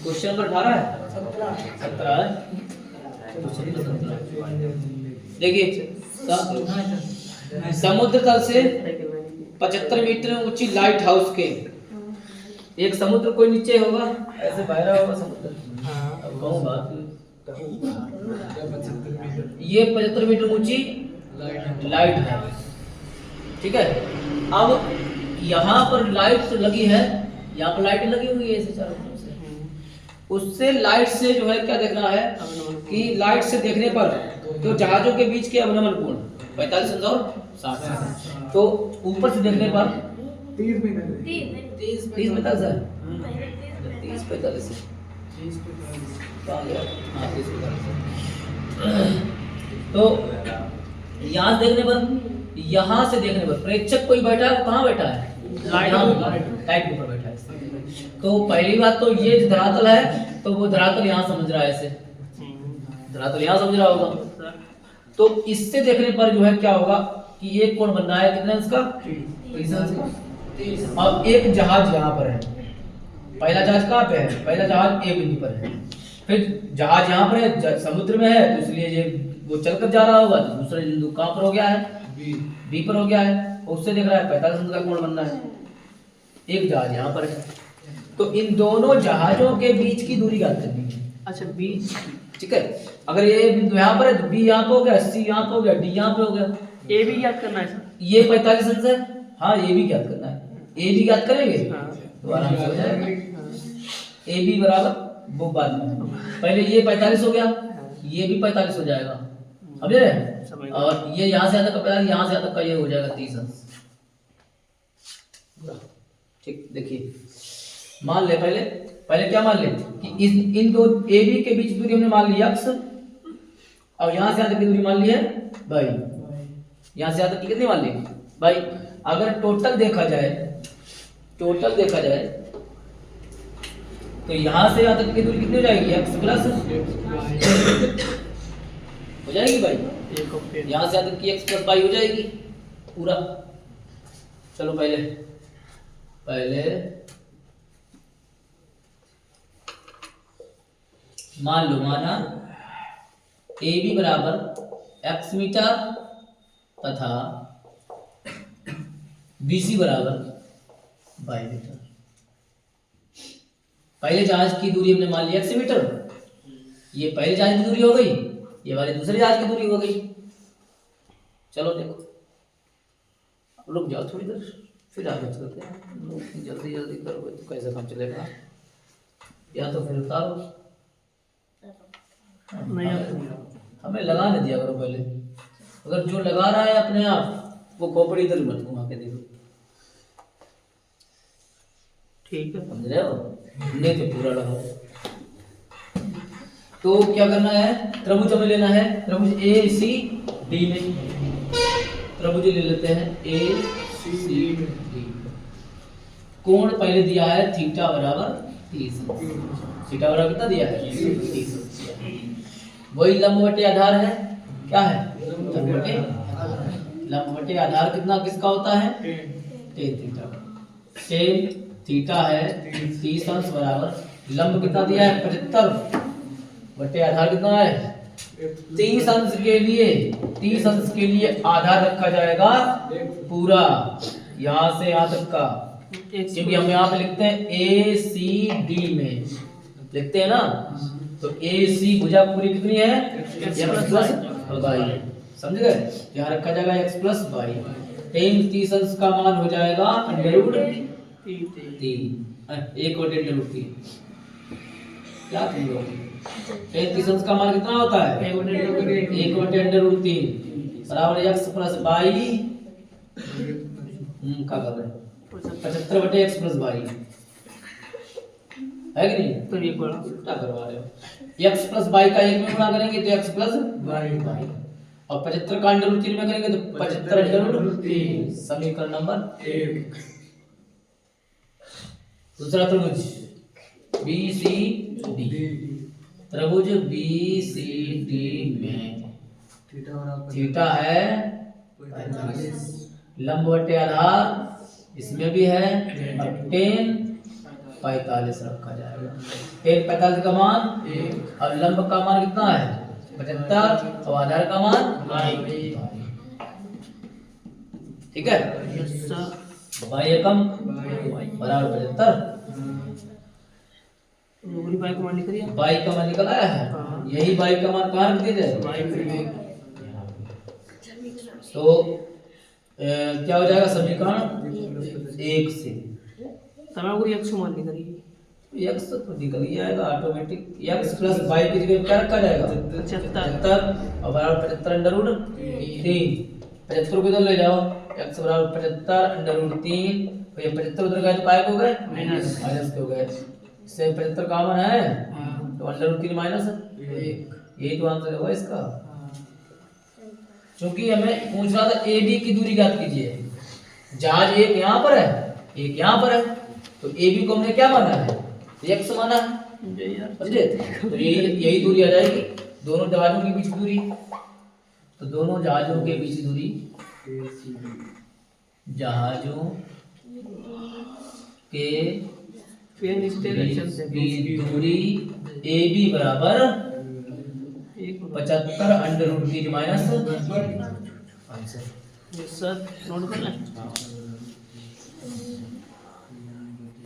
Question number 18 है, 17 है। देखिए समुद्र तल से 75 मीटर ऊंची लाइट हाउस के एक समुद्र कोई नीचे होगा, ऐसे बहरा होगा समुद्र। अब कहूँ बात, ये 75 मीटर ऊंची लाइट है, ठीक है। अब यहाँ पर लाइट तो लगी है, यहाँ पर लाइट लगी हुई है ऐसे चारों तरफ से। उससे लाइट से जो है क्या देखना है कि लाइट से देखने पर तो जहाजों के बीच के अवनमन कोण 45 और 60, तो ऊपर से देखने पर 30 45 है, 30 45 तो यहाँ से देखने पर, यहाँ से देखने पर प्रेक्षक कोई बैठा है, कहाँ बैठा है? लाइट के ऊपर बैठा है। तो पहली बात तो ये धरातल है, तो वो धरातल यहाँ समझ रहा है, ऐसे धरातल यहाँ समझ रहा होगा। तो इससे देखने पर जो है क्या होगा कि ये कोण बन रहा है कितना इसका 30 का। अब एक जहाज यहाँ पर है, पहला जहाज कहाँ पे है? पहला जहाज ए बिंदु पर है, फिर जहाज यहाँ पर है, समुद्र में है, तो इसलिए ये वो चलकर जा रहा होगा, तो दूसरा बिंदु कहाँ पर हो गया है? बी पर हो गया है। उससे देख रहा है 45 का कोण बनना है। एक जहाज यहाँ पर है, तो इन दोनों जहाजों के बीच की दूरी ज्ञात करनी है। अच्छा बीच, ठीक है। अगर ये बिंदु यहाँ पर है तो बी यहाँ पे हो गया, सी यहाँ पे हो गया, डी यहाँ पे हो गया। ए भी ज्ञात करना है सर, ये 45 अंश है, हाँ ये भी ज्ञात करना है। ए भी ज्ञात करेंगे तो आराम से हो जाएगा। ए बी बराबर वो बाद में, पहले ये 45 हो गया, ये भी 45 हो जाएगा, समझ रहे? और ये यहाँ से यहाँ तक का, यहाँ से यहाँ तक का ये हो जाएगा 30 अंश। ठीक, देखिए मान ले पहले क्या मान ले कि इन दो ए बी के बीच दूरी हमने मान ली x, और यहाँ से यहाँ तक की दूरी मान ली है भाई, यहाँ से यहाँ तक की कितनी मान ली भाई? अगर टोटल देखा जाए तो यहाँ से यहाँ तक की दूरी कितनी हो जाएगी? x प्लस हो जाएगी भाई, यहाँ से यहाँ तक की x प्लस वाई हो जाएगी पूरा। चलो पहले मान लो, माना ए बी बराबर x मीटर तथा बी सी बराबर वाई मीटर। पहले जहाज की दूरी हमने मान ली x मीटर, ये पहले जहाज की दूरी हो गई, ये वाली दूसरे जहाज की दूरी हो गई। चलो देखो, रुक जाओ थोड़ी देर, फिर आगे चलते हैं। जल्दी करोगे तो कैसे काम चलेगा? या तो फिर उतारो, नहीं हमें लगाने दिया करो पहले। अगर जो लगा रहा है अपने आप, वो खोपड़ी इधर मत घुमा के देखो, ठीक है? समझ रहे हो? नहीं तो पूरा लगाओ। तो क्या करना है? त्रिभुज हमें लेना है, त्रिभुज ए सी डी में त्रिभुज ले लेते हैं ए सी डी। कोण पहले दिया है थीटा बराबर 30, थीटा बराबर कितना दिया है? 30। वही लंब बटे आधार है, क्या है? लंब बटे आधार कितना किसका होता है? Tan theta. टेन थीटा है 30 अंश बराबर लंब कितना दिया है? 75 बटे आधार कितना है? 30 अंश के लिए आधार रखा जाएगा पूरा, यहाँ से यहाँ तक का, क्योंकि हम यहाँ पे लिखते हैं ए सी डी में लिखते हैं ना, तो ए सी भुजा पूरी कितनी है? x प्लस वाई, समझ गए? यहाँ रखा जाएगा x प्लस वाई। टेन 30 अंश का मान हो जाएगा अंडररूट 3, एक और अंडररूट 3। क्या तुम लोग? टेन 30 अंश का मान कितना होता है? एक और अंडररूट 3 बराबर x प्लस वाई। क्या कर रहे हैं? 75 बटे x प्लस वाई है कि नहीं? तो ये उल्टा करवा रहे हो। x प्लस वाई का एक में गुणा करेंगे तो x प्लस वाई, और 75 का अंडररूट 3 में करेंगे तो 75 अंडररूट 3। समीकरण नंबर 1। दूसरा त्रिभुज बी सी डी, त्रिभुज बी सी डी में थीटा है 45, लंब बटे आधार इसमें भी है, और टेन 45 रखा जाएगा। फिर 45 का मान और लंब का मान कितना है 75 और आधार का मान 22। ठीक है, बाई एकम बराबर 75। बाई का मान निकलिए, बाई का मान निकल आया है। यही बाई का मान कहाँ रख दिया जाए, तो क्या हो जाएगा समीकरण 1 से x मान निकलिए, x तो निकल ही आएगा ऑटोमेटिक। x प्लस बाई की जगह क्या रखा जाएगा 75 और बराबर 75 अंडर रूट 3। 75 को इधर ले जाओ, x बराबर 75 अंडर रूट 3। तो ये 75 उधर गए तो काय हो गए माइनस के हो गए। इससे 75 कॉमन है तो अंडर रूट 3 माइनस 1, यही तो आंसर होगा इसका। क्योंकि हमें पूछ रहा था ए बी की दूरी ज्ञात कीजिए, जहाज एक यहाँ पर है एक यहाँ पर है, तो ए बी को हमने क्या माना है x माना है, समझे। तो यही दूरी आ जाएगी दोनों जहाजों के बीच की दूरी। तो दोनों जहाजों के बीच की दूरी, जहाजों के बीच की दूरी ए बी बराबर 75 under root 3 minus answer. Sir note कर लें।